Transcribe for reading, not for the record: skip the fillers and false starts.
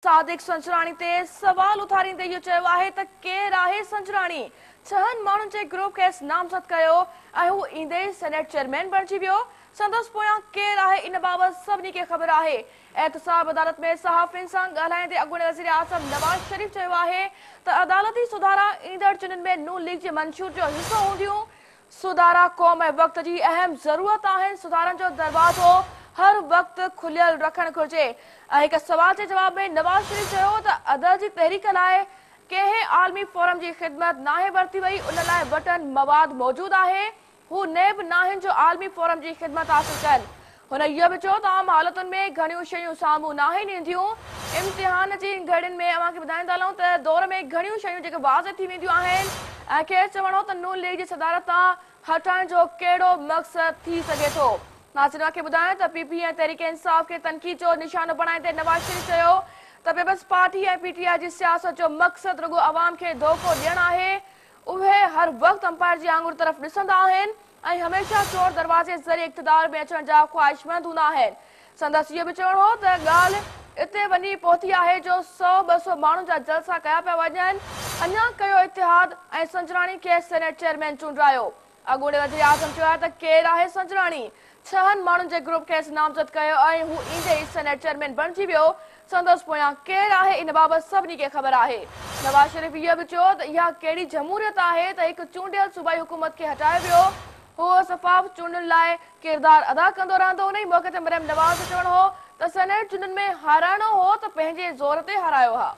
सादिक संचराणी ते सवाल उथारींदे इहो चयो आहे त केरु आहे संचराणी। छहनि माण्हुनि जे ग्रुप खे नामज़द कयो ऐं हू ईंदे ई सेनेट चेयरमैन बणिजी वियो। संदसि पोयां केरु आहे इन बाबति सभिनी खे ख़बर आहे। एहतसाब अदालत में सहाफ़ियुनि सां ॻाल्हाईंदे अॻूणे वज़ीर आज़म नवाज़ शरीफ चयो आहे त अदालती सुधारा ईंदड़ चूंडुनि में नून लीग जे मंशूर जो हिसो हूंदियूं। सुधारा क़ौम ऐं वक़्त जी अहम ज़रूरत आहिनि। सुधारनि जो दरवाज़ो हर वक़्तु खुलियल रखणु घुरिजे। हिक सवाल जे जवाब में नवाज़ शरीफ चयो त अदल जी तहरीक लाइ कंहिं आलमी फोरम जी ख़िदमत नाहे वरिती वई। उन लाइ वटि मवाद मौजूदु आहे। हू नेब नाहिनि जो आलमी फोरम जी ख़िदमत हासिल कनि। हुन इहो बि चयो त आम हालतुनि में घणियूं शयूं साम्हूं नाहिनि ईंदियूं। इम्तिहान जी घड़ियुनि में अव्हांखे ॿुधाईंदा हलूं त दौर में घणियूं शयूं जेके वाज़ थी वेंदियूं आहिनि ऐं खेसि चवणो त नून लीग जी सदारत तां हटाइण जो कहिड़ो मक़सदु थी सघे थो। नाज़रीन खे ॿुधायां त पीपी ऐं तहरीक इंसाफ़ खे तनक़ीद जो निशानो बणाईंदे नवाज़ शरीफ चयो त पीपल्स पार्टी ऐं पीटीआई जी सियासत जो मक़सदु रुॻो अवाम खे धोखो ॾियणु आहे। उहे हर वक़्तु अंपायर जी आङुर तरफ़ ॾिसंदा आहिनि ऐं हमेशह चोर दरवाज़े ज़रिए इक़्तिदार में अचण जा ख़्वाहिशमंद हूंदा आहिनि। संदसि इहो बि चवणो हो त ॻाल्हि इते वञी पहुती आहे जो 100-200 माण्हुनि जा जलसा कया पिया वञनि। अञा कयो इतिहाद ऐं संचराणी खे सेनेट चेयरमैन चूंडायो। अॻूणे वज़ीर आज़म चयो आहे त केरु आहे संचराणी। छहनि माण्हुनि जे ग्रुप खे नामज़द कयो ऐं हू ईंदे ई सेनेट चेयरमैन बणिजी वियो। संदसि पोयां केरु आहे इन बाबति सभिनी खे ख़बर आहे। नवाज़ शरीफ इहो बि चयो त इहा कहिड़ी जमहूरियत आहे त हिकु चूंडियल सूबाई हुकूमत खे हटायो वियो। हू सफ़ाफ़ चूंडुनि लाइ किरदारु अदा कंदो रहंदो। उन ई मौक़े ते मरियम नवाज़ जो चवणो हो त सेनेट चूंडुनि में हाराइणो हो त पंहिंजे ज़ोर ते हारायो हा।